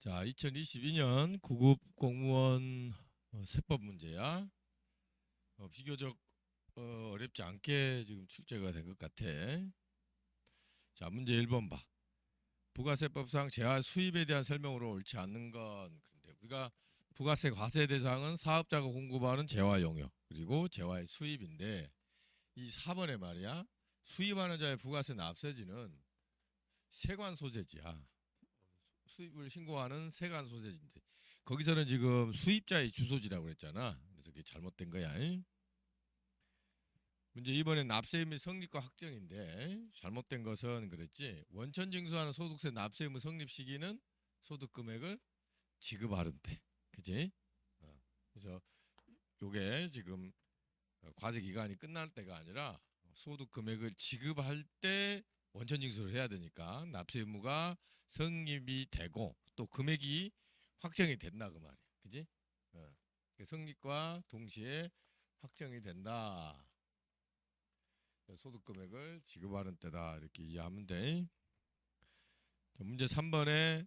자, 2022년 9급 공무원 세법 문제야. 비교적 어렵지 않게 지금 출제가 된 것 같아. 자, 문제 1번 봐. 부가세법상 재화 수입에 대한 설명으로 옳지 않는 건 그런데 우리가 부가세 과세 대상은 사업자가 공급하는 재화 용역 그리고 재화의 수입인데 이 4번에 말이야. 수입하는 자의 부가세 납세지는 세관 소재지야. 수입을 신고하는 세관 소재지인데 거기서는 지금 수입자의 주소지라고 그랬잖아. 그래서 그게 잘못된 거야. 문제 2번엔 납세 의무 성립과 확정인데 잘못된 것은 그랬지. 원천 징수하는 소득세 납세 의무 성립 시기는 소득 금액을 지급하는 때. 그지? 그래서 요게 지금 과세 기간이 끝날 때가 아니라 소득 금액을 지급할 때 원천 징수를 해야 되니까 납세 의무가 성립이 되고 또 금액이 확정이 된다 그 말이야. 그지? 성립과 동시에 확정이 된다. 소득 금액을 지급하는 때다 이렇게 이해하면 돼. 문제 3번에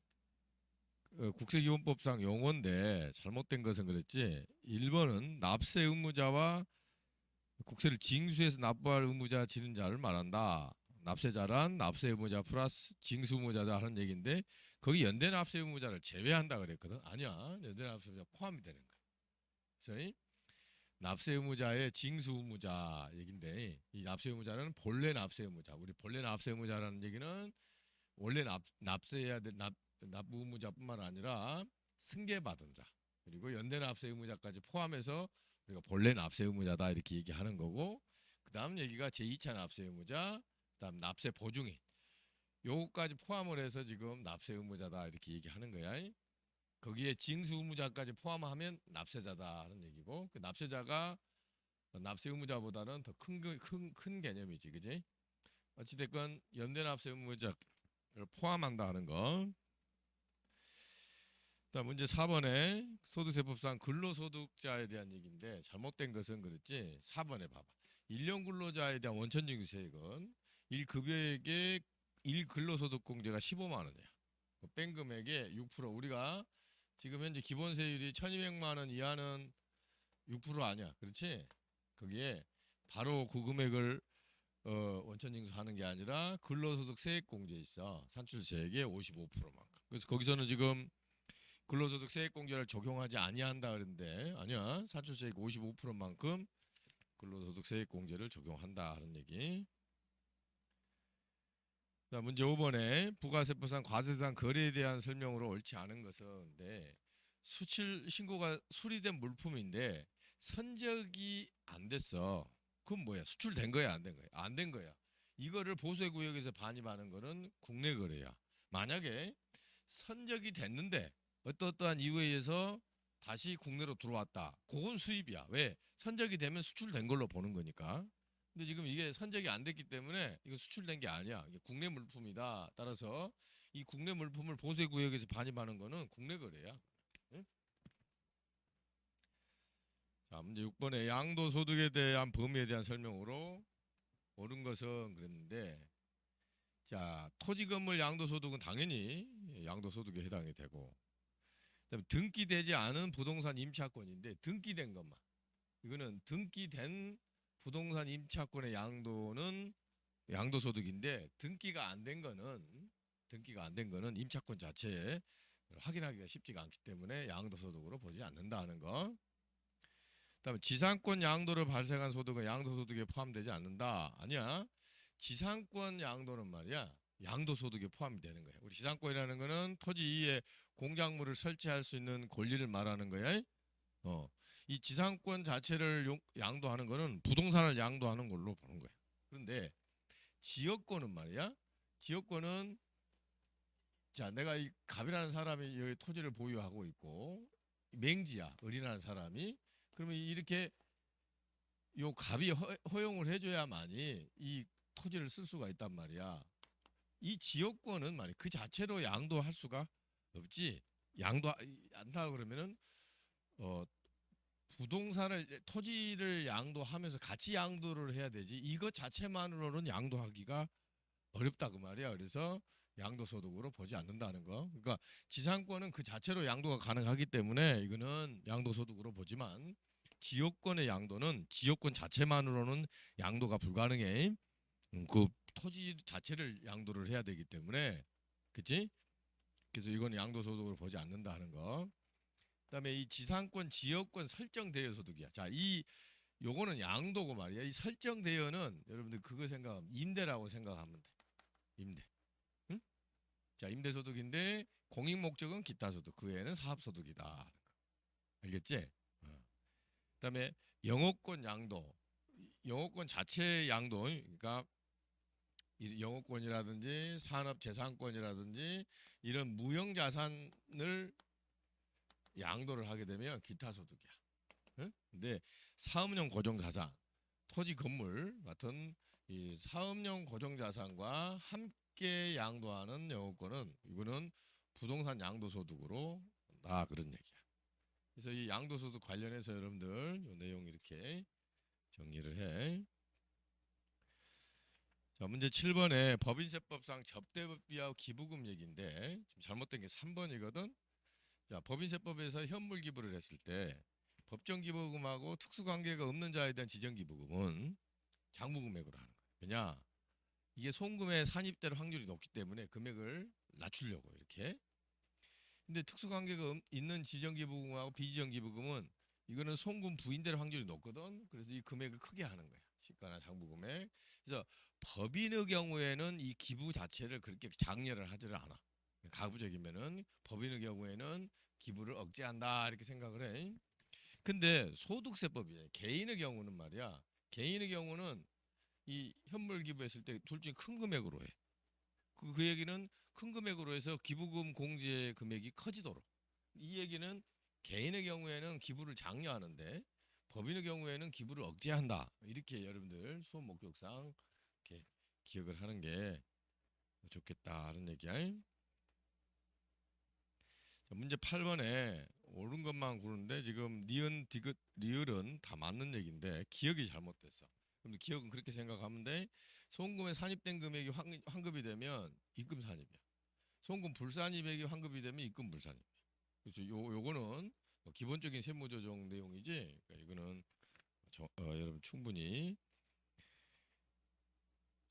국세기본법상 용어인데 잘못된 것은 그랬지. 1번은 납세 의무자와 국세를 징수해서 납부할 의무자 지는 자를 말한다. 납세자란 납세 의무자 플러스 징수 의무자다 하는 얘기인데 거기 연대 납세 의무자를 제외한다 그랬거든. 아니야. 연대 납세 의무자 포함이 되는 거야. 그래서 납세 의무자의 징수 의무자 얘긴데 이 납세 의무자는 본래 납세 의무자. 우리 본래 납세 의무자라는 얘기는 원래 납세해야 될 납부 의무자뿐만 아니라 승계받은 자 그리고 연대 납세 의무자까지 포함해서 우리가 본래 납세 의무자다 이렇게 얘기하는 거고 그 다음 얘기가 제2차 납세 의무자 그 다음 납세 보증인 요거까지 포함을 해서 지금 납세 의무자다 이렇게 얘기하는 거야. 거기에 징수 의무자까지 포함하면 납세자다 하는 얘기고 그 납세자가 납세 의무자보다는 더 큰 개념이지 그지? 어찌됐건 연대 납세 의무자를 포함한다 하는 거. 자, 문제 4번에 소득세법상 근로소득자에 대한 얘기인데 잘못된 것은 그랬지. 4번에 봐봐. 1년 근로자에 대한 원천징수세액은 1급여액의 1근로소득공제가 15만 원이야. 뺀 금액의 6% 우리가 지금 현재 기본세율이 1200만 원 이하는 6% 아니야. 그렇지? 거기에 바로 그 금액을 원천징수하는 게 아니라 근로소득세액공제 있어. 산출세액의 55%만큼. 그래서 거기서는 지금 근로소득 세액공제를 적용하지 아니한다 그랬는데 아니야. 산출세액 55%만큼 근로소득 세액공제를 적용한다 하는 얘기. 자, 문제 5번에 부가세법상 과세대상 거래에 대한 설명으로 옳지 않은 것은 수출 신고가 수리된 물품인데 선적이 안 됐어. 그럼 뭐야? 수출된 거야, 안 된 거야? 안 된 거야. 이거를 보수구역에서 반입하는 거는 국내 거래야. 만약에 선적이 됐는데 어떠한 이유에 의해서 다시 국내로 들어왔다. 그건 수입이야. 왜? 선적이 되면 수출된 걸로 보는 거니까. 근데 지금 이게 선적이 안 됐기 때문에 이거 수출된 게 아니야. 이게 국내 물품이다. 따라서 이 국내 물품을 보세구역에서 반입하는 거는 국내 거래야. 응? 자, 문제 6번에 양도소득에 대한 범위에 대한 설명으로 옳은 것은 그랬는데 자, 토지 건물 양도소득은 당연히 양도소득에 해당이 되고 그다음에 등기되지 않은 부동산 임차권인데 등기된 것만 이거는 등기된 부동산 임차권의 양도는 양도소득인데 등기가 안 된 거는 임차권 자체에 확인하기가 쉽지가 않기 때문에 양도소득으로 보지 않는다는 거. 그다음에 지상권 양도를 발생한 소득은 양도소득에 포함되지 않는다. 아니야. 지상권 양도는 말이야. 양도소득에 포함이 되는 거야. 우리 지상권이라는 거는 토지 위에 공작물을 설치할 수 있는 권리를 말하는 거야. 이 지상권 자체를 양도하는 거는 부동산을 양도하는 걸로 보는 거야. 그런데 지역권은 말이야. 지역권은 자 내가 이 갑이라는 사람이 여기 토지를 보유하고 있고 맹지야 을이라는 사람이 그러면 이렇게 요 갑이 허용을 해줘야만이 이 토지를 쓸 수가 있단 말이야. 이 지역권은 말이야 그 자체로 양도할 수가 없지. 양도 안다 그러면은 어 부동산을 토지를 양도하면서 같이 양도를 해야 되지 이것 자체만으로는 양도하기가 어렵다 그 말이야. 그래서 양도소득으로 보지 않는다는 거. 그러니까 지상권은 그 자체로 양도가 가능하기 때문에 이거는 양도소득으로 보지만 지역권의 양도는 지역권 자체만으로는 양도가 불가능해. 그 토지 자체를 양도를 해야 되기 때문에, 그치? 그래서 이건 양도소득으로 보지 않는다는 거. 그다음에 이 지상권 지역권 설정 대여 소득이야. 자, 이 요거는 양도고 말이야. 이 설정 대여는 여러분들 그거 생각하면 임대라고 생각하면 돼. 임대. 응? 자, 임대 소득인데 공익 목적은 기타 소득. 그 외에는 사업 소득이다. 알겠지? 어. 그다음에 영업권 양도. 영업권 자체 양도. 그러니까 이 영업권이라든지 산업 재산권이라든지 이런 무형 자산을 양도를 하게 되면 기타 소득이야. 응? 근데 사업용 고정자산, 토지 건물 같은 이 사업용 고정자산과 함께 양도하는 영업권은 이거는 부동산 양도소득으로 나 그런 얘기야. 그래서 이 양도소득 관련해서 여러분들 이 내용 이렇게 정리를 해. 자, 문제 7번에 법인세법상 접대비하고 기부금 얘기인데 지금 잘못된 게 3번이거든. 자, 법인세법에서 현물 기부를 했을 때 법정 기부금하고 특수 관계가 없는 자에 대한 지정 기부금은 장부 금액으로 하는 거예요. 왜냐? 이게 송금의 산입될 확률이 높기 때문에 금액을 낮추려고 이렇게. 근데 특수 관계가 있는 지정 기부금하고 비지정 기부금은 이거는 송금 부인될 확률이 높거든. 그래서 이 금액을 크게 하는 거야. 시가나 장부 금액. 그래서 법인의 경우에는 이 기부 자체를 그렇게 장려를 하지를 않아. 가부적이면은 법인의 경우에는 기부를 억제한다 이렇게 생각을 해. 근데 소득세법이에요. 개인의 경우는 말이야. 개인의 경우는 이 현물 기부했을 때 둘 중에 큰 금액으로 해. 그 얘기는 큰 금액으로 해서 기부금 공제 금액이 커지도록. 이 얘기는 개인의 경우에는 기부를 장려하는데 법인의 경우에는 기부를 억제한다. 이렇게 여러분들 수업 목적상 이렇게 기억을 하는 게 좋겠다는 얘기야. 자, 문제 8번에 옳은 것만 고르는데 지금 니은, 디귿, 리을은 다 맞는 얘기인데 기억이 잘못됐어. 그럼 기억은 그렇게 생각하면 돼. 송금에 산입된 금액이 환급이 되면 입금 산입이야. 송금 불산입액이 환급이 되면 입금 불산입이야. 그래서 요거는 기본적인 세무조정 내용이지. 그러니까 이거는 여러분 충분히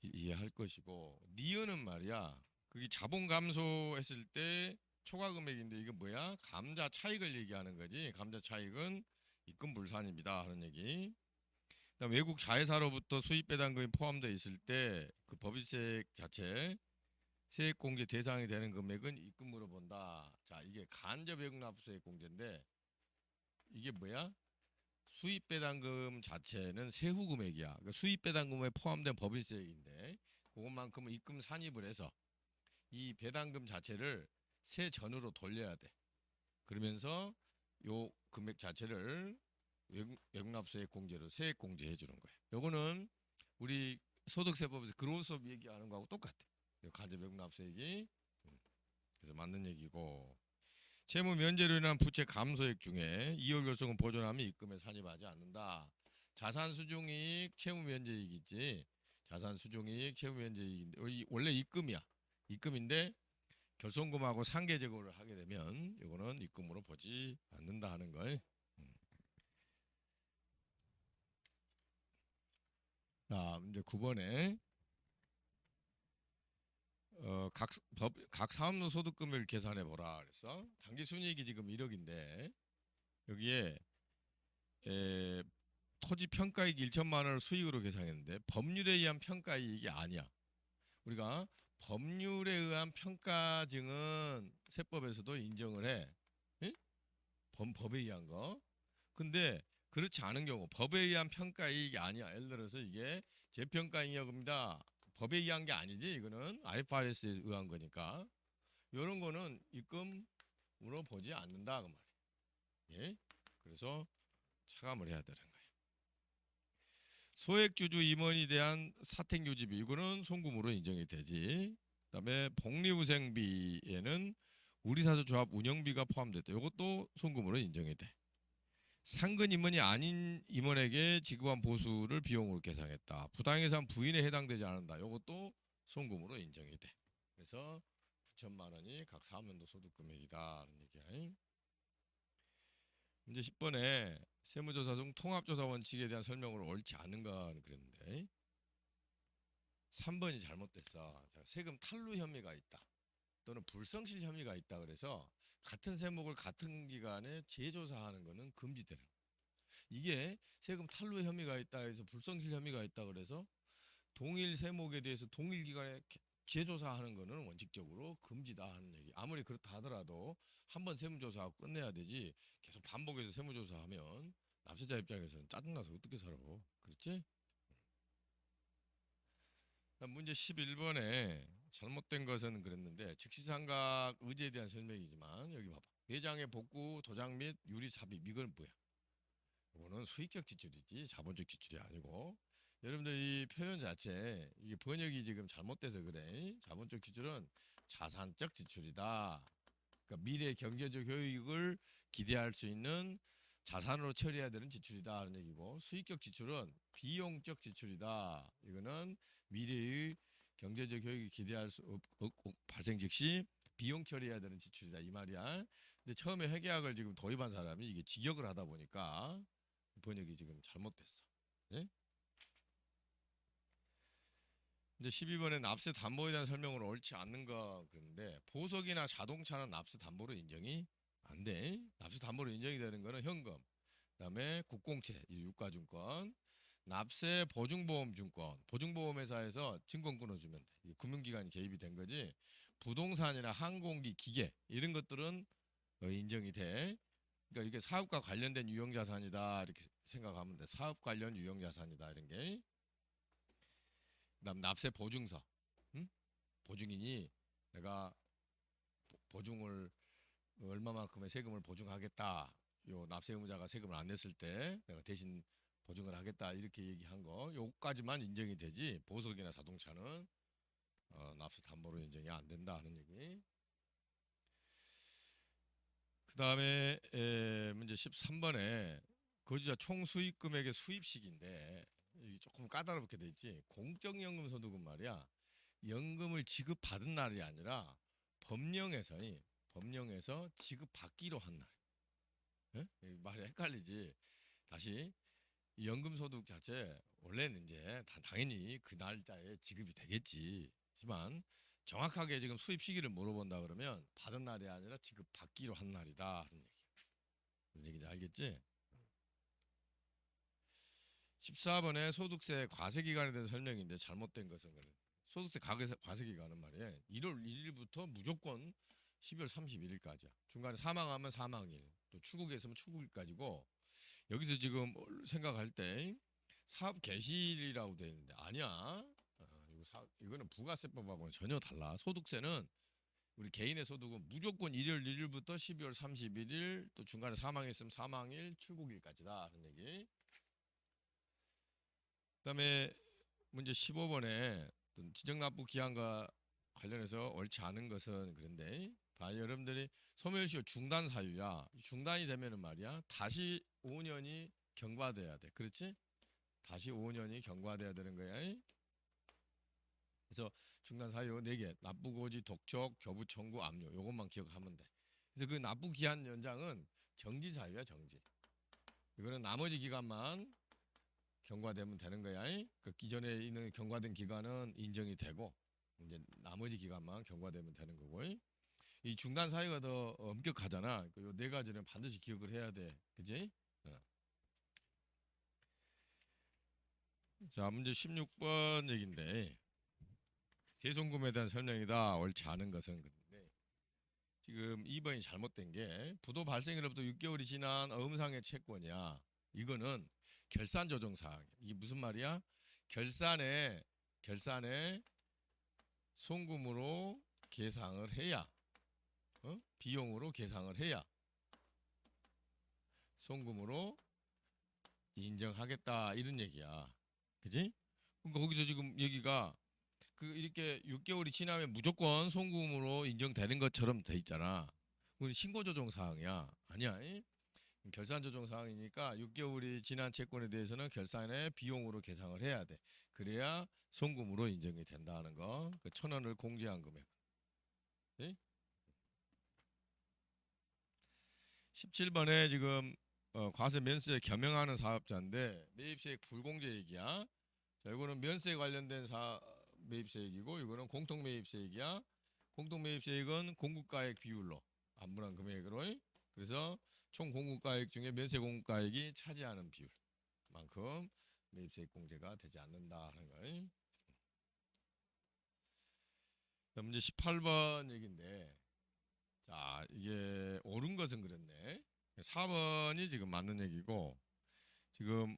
이해할 것이고 니은은 말이야. 그게 자본 감소했을 때 초과 금액인데 이게 뭐야? 감자 차익을 얘기하는 거지. 감자 차익은 입금 불산입니다 하는 얘기. 그다음 외국 자회사로부터 수입 배당금이 포함되어 있을 때 그 법인세 자체 세액 공제 대상이 되는 금액은 입금으로 본다. 자, 이게 간접 외국 납부세액 공제인데 이게 뭐야? 수입 배당금 자체는 세후 금액이야. 그러니까 수입 배당금에 포함된 법인세액인데 그것만큼은 입금 산입을 해서 이 배당금 자체를 세 전으로 돌려야 돼. 그러면서 요 금액 자체를 외국납세액 공제로 세액 공제해 주는 거예요. 요거는 우리 소득세법에서 그로스업 얘기하는 거하고 똑같아. 간접 외국납세액이 그래서 맞는 얘기고. 채무 면제로 인한 부채 감소액 중에 이월 결손은 보존하면 입금에 산입하지 않는다. 자산 수중이익, 채무 면제이익 있지. 자산 수중이익, 채무 면제이익인데 원래 입금이야. 입금인데 결손금하고 상계 제거를 하게 되면 이거는 입금으로 보지 않는다 하는 걸. 자, 이제 9번에 각 사업로 소득금을 계산해 보라 그래서 당기 순이익이 지금 1억인데 여기에 토지 평가이익 1천만 원을 수익으로 계산했는데 법률에 의한 평가이익이 아니야. 우리가 법률에 의한 평가증은 세법에서도 인정을 해. 응? 법에 의한 거. 근데 그렇지 않은 경우 법에 의한 평가이익이 아니야. 예를 들어서 이게 재평가이익입니다. 법에 의한 게 아니지. 이거는 IFRS에 의한 거니까. 이런 거는 입금으로 보지 않는다 그 말이야. 예? 그래서 차감을 해야 되는 거예요. 소액주주 임원에 대한 사택유지비 이거는 송금으로 인정이 되지. 그다음에 복리후생비에는 우리사조조합 운영비가 포함됐다. 이것도 송금으로 인정이 돼. 상근 임원이 아닌 임원에게 지급한 보수를 비용으로 계상했다. 부당해산 부인에 해당되지 않는다. 이것도 송금으로 인정이 돼. 그래서 2천만 원이 각 사업연도 소득 금액이다라는 얘기야. 문제 10번에 세무조사 중 통합조사 원칙에 대한 설명으로 옳지 않은가 그랬는데 3번이 잘못됐어. 자, 세금 탈루 혐의가 있다 또는 불성실 혐의가 있다 그래서 같은 세목을 같은 기간에 재조사하는 것은 금지되는 거야. 이게 세금 탈루 혐의가 있다 해서 불성실 혐의가 있다 그래서 동일 세목에 대해서 동일 기간에 재조사하는 것은 원칙적으로 금지다 하는 얘기. 아무리 그렇다 하더라도 한 번 세무조사하고 끝내야 되지 계속 반복해서 세무조사하면 납세자 입장에서는 짜증나서 어떻게 살아. 그렇지? 문제 11번에 잘못된 것은 그랬는데 즉시상각 의제에 대한 설명이지만 여기 봐봐. 내장의 복구, 도장 및 유리 삽입 이건 뭐야? 이거는 수익적 지출이지 자본적 지출이 아니고 여러분들 이 표현 자체 이게 번역이 지금 잘못돼서 그래. 자본적 지출은 자산적 지출이다. 그러니까 미래 경제적 효익을 기대할 수 있는 자산으로 처리해야 되는 지출이다 하는 얘기고 수익적 지출은 비용적 지출이다. 이거는 미래의 경제적 효익이 기대할 수 발생 즉시 비용 처리해야 되는 지출이다 이 말이야. 근데 처음에 회계학을 지금 도입한 사람이 이게 직역을 하다 보니까 번역이 지금 잘못됐어. 예? 이제 12번에 납세 담보에 대한 설명으로 옳지 않는가 그런데 보석이나 자동차는 납세 담보로 인정이 안 돼. 납세 담보로 인정이 되는 거는 현금, 그다음에 국공채, 유가증권, 납세 보증보험증권, 보증보험회사에서 증권 끊어주면 돼. 금융기관이 개입이 된 거지. 부동산이나 항공기, 기계 이런 것들은 인정이 돼. 그러니까 이게 사업과 관련된 유형자산이다 이렇게 생각하면 돼. 사업 관련 유형자산이다 이런 게. 그다음 납세 보증서, 응? 보증인이 내가 보증을 얼마만큼의 세금을 보증하겠다. 요 납세 의무자가 세금을 안 냈을 때 내가 대신 보증을 하겠다 이렇게 얘기한 거 요까지만 인정이 되지 보석이나 자동차는 납세 담보로 인정이 안 된다 하는 얘기. 그 다음에 문제 13번에 거주자 총 수익 금액의 수입식인데 이게 조금 까다롭게 돼 있지. 공적연금 소득은 말이야 연금을 지급받은 날이 아니라 법령에서 지급받기로 한 날. 예? 말이 헷갈리지. 다시 이 연금 소득 자체 원래는 이제 당연히 그 날짜에 지급이 되겠지. 하지만 정확하게 지금 수입 시기를 물어본다 그러면 받은 날이 아니라 지급받기로 한 날이다 하는 얘기. 무슨 얘기인지 알겠지? 14번에 소득세 과세 기간에 대한 설명인데 잘못된 것은 그래. 소득세 과세 기간은 말이에요. 1월 1일부터 무조건 12월 31일까지야. 중간에 사망하면 사망일, 또 출국했으면 출국일까지고 여기서 지금 생각할 때 사업 개시일이라고 되어 있는데 아니야. 이거는 부가세법하고는 전혀 달라. 소득세는 우리 개인의 소득은 무조건 1월 1일부터 12월 31일 또 중간에 사망했으면 사망일, 출국일까지다 하는 얘기. 그다음에 문제 15번에 지정납부 기한과 관련해서 옳지 않은 것은 그런데 여러분들이 소멸시효 중단 사유야. 중단이 되면은 말이야 다시 5년이 경과돼야 돼. 그렇지? 다시 5년이 경과돼야 되는 거야. 그래서 중단 사유 4개 납부고지, 독촉, 교부 청구, 압류 요것만 기억하면 돼. 그래서 그 납부 기한 연장은 정지 사유야. 정지. 이거는 나머지 기간만 경과되면 되는 거야. 그 기존에 있는 경과된 기간은 인정이 되고 이제 나머지 기간만 경과되면 되는 거고. 이 중단 사유가 더 엄격하잖아. 그 네 가지는 반드시 기억을 해야 돼. 그지? 자, 문제 16번 얘기인데 대손금에 대한 설명이다. 옳지 않은 것은 그런데 지금 2번이 잘못된 게 부도 발생일로부터 6개월이 지난 어음상의 채권이야. 이거는 결산 조정 사항. 이게 무슨 말이야? 결산에 송금으로 계상을 해야 비용으로 계상을 해야 송금으로 인정하겠다 이런 얘기야. 그지? 그러니까 거기서 지금 얘기가 그 이렇게 6개월이 지나면 무조건 송금으로 인정되는 것처럼 돼 있잖아. 그건 신고 조정 사항이야. 아니야. 결산 조정 사항이니까 6개월이 지난 채권에 대해서는 결산의 비용으로 계상을 해야 돼. 그래야 송금으로 인정이 된다는 거. 그 1,000원을 공제한 금액. 예? 17번에 지금 과세 면세에 겸용하는 사업자인데 매입세액 불공제 얘기야. 자, 이거는 면세 관련된 매입세액이고 이거는 공통매입세액이야. 공통매입세액은 공급가액 비율로 안분한 금액으로. 그래서 총 공급가액 중에 면세 공급가액이 차지하는 비율만큼 매입세액 공제가 되지 않는다 하는 거. 자, 문제 18번 얘기인데 자 이게 옳은 것은 그렇네. 4번이 지금 맞는 얘기고 지금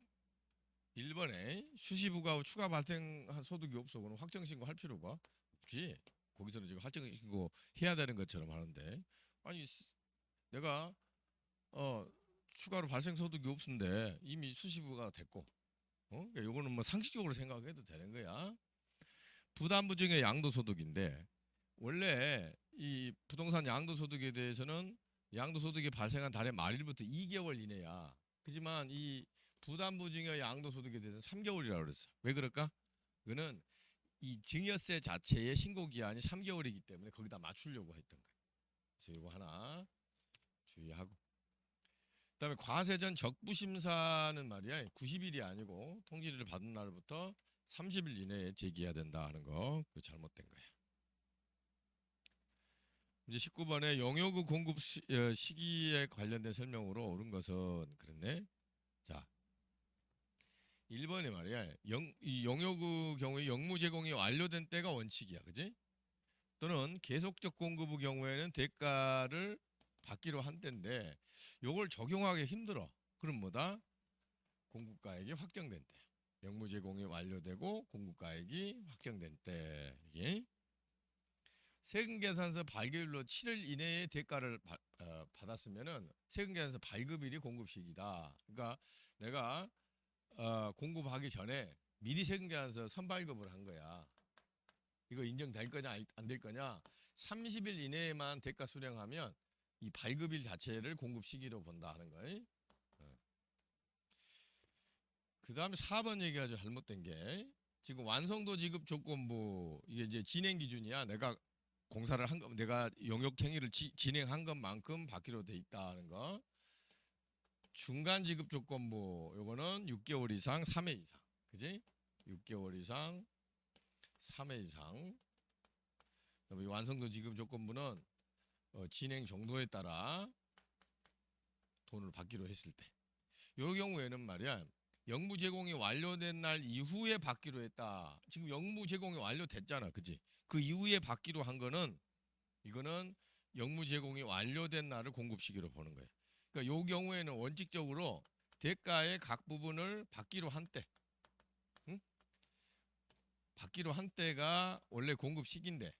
1번에 수시부가 후 추가 발생한 소득이 없어. 그럼 확정신고 할 필요가 없지. 거기서는 지금 확정신고 해야 되는 것처럼 하는데 아니 내가 추가로 발생 소득이 없는데 이미 수시부가 됐고 그러니까 요거는 뭐 상식적으로 생각해도 되는 거야. 부담부 중에 양도소득인데 원래 이 부동산 양도소득에 대해서는 양도소득이 발생한 달의 말일부터 2개월 이내야. 하지만 이 부담부 증여 양도소득에 대해서는 3개월이라고 그랬어. 왜 그럴까? 그거는 이 증여세 자체의 신고 기한이 3개월이기 때문에 거기다 맞추려고 했던 거야. 그래서 이거 하나 주의하고. 그다음에 과세 전 적부 심사는 말이야 90일이 아니고 통지를 받은 날부터 30일 이내에 제기해야 된다 하는 거 그거 잘못된 거야. 이제 19번에 영효구 공급 시기에 관련된 설명으로 옳은 것은 그렇네. 자, 1번에 말이야 이 영효구 경우에 영무 제공이 완료된 때가 원칙이야, 그지? 또는 계속적 공급의 경우에는 대가를 받기로 한 때인데 요걸 적용하기 힘들어. 그럼 뭐다? 공급가액이 확정된 때. 영무 제공이 완료되고 공급가액이 확정된 때. 이게 세금계산서 발급일로 7일 이내에 대가를 받았으면은 세금계산서 발급일이 공급시기다. 그러니까 내가 공급하기 전에 미리 세금계산서 선발급을 한 거야. 이거 인정될 거냐 안 될 거냐? 30일 이내에만 대가 수령하면 이 발급일 자체를 공급 시기로 본다 하는 거예요. 그 다음에 4번 얘기가 좀 잘못된 게 지금 완성도 지급 조건부 이게 이제 진행 기준이야. 내가 공사를 한 것, 내가 용역 행위를 진행한 것만큼 받기로 돼 있다는 거. 중간 지급 조건부 요거는 6개월 이상 3회 이상. 그지? 6개월 이상 3회 이상. 이 완성도 지급 조건부는 진행 정도에 따라 돈을 받기로 했을 때. 요 경우에는 말이야. 영무 제공이 완료된 날 이후에 받기로 했다. 지금 영무 제공이 완료됐잖아. 그지? 그 이후에 받기로 한 거는 이거는 영무 제공이 완료된 날을 공급 시기로 보는 거예요. 그러니까 요 경우에는 원칙적으로 대가의 각 부분을 받기로 한 때. 응? 받기로 한 때가 원래 공급 시기인데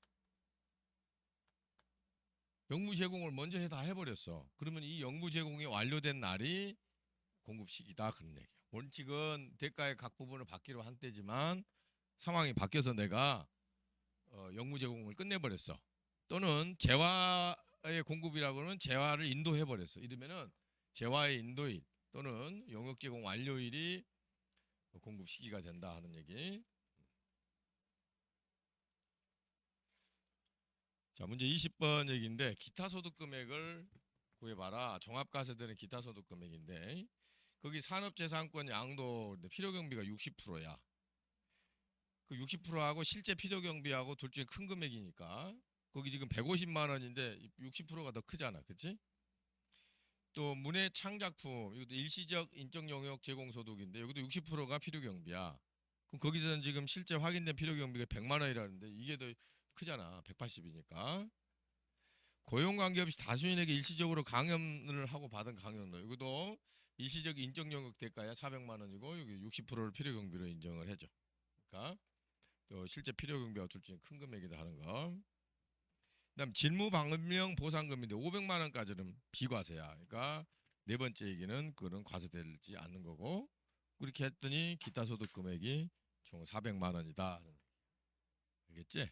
영무 제공을 먼저 다 해버렸어. 그러면 이 영무 제공이 완료된 날이 공급 시기다 그런 얘기야. 원칙은 대가의 각 부분을 받기로 한 때지만 상황이 바뀌어서 내가 영무 제공을 끝내버렸어. 또는 재화의 공급이라고 하면 재화를 인도해버렸어. 이러면은 재화의 인도일 또는 용역 제공 완료일이 공급 시기가 된다 하는 얘기. 자, 문제 20번 얘기인데 기타 소득 금액을 구해봐라. 종합과세되는 기타 소득 금액인데 거기 산업재산권 양도 필요경비가 60%야. 그 60%하고 실제 필요경비하고 둘 중에 큰 금액이니까 거기 지금 150만 원인데 60%가 더 크잖아. 그치? 또 문해 창작품 이것도 일시적 인적 영역 제공 소득인데 여기도 60%가 필요경비야. 그럼 거기서는 지금 실제 확인된 필요경비가 100만 원이라는데 이게 더 크잖아. 180이니까. 고용관계 없이 다수인에게 일시적으로 강연을 하고 받은 강연료 이것도 일시적 인적 영역 대가야 400만 원이고 여기 60%를 필요경비로 인정을 해줘. 그러니까 또 실제 필요경비와 둘 중에 큰 금액이다 하는 거. 그다음 직무방문형 보상금인데 500만 원까지는 비과세야. 그러니까 네 번째 얘기는 그거는 과세되지 않는 거고 그렇게 했더니 기타 소득 금액이 총 400만 원이다. 알겠지?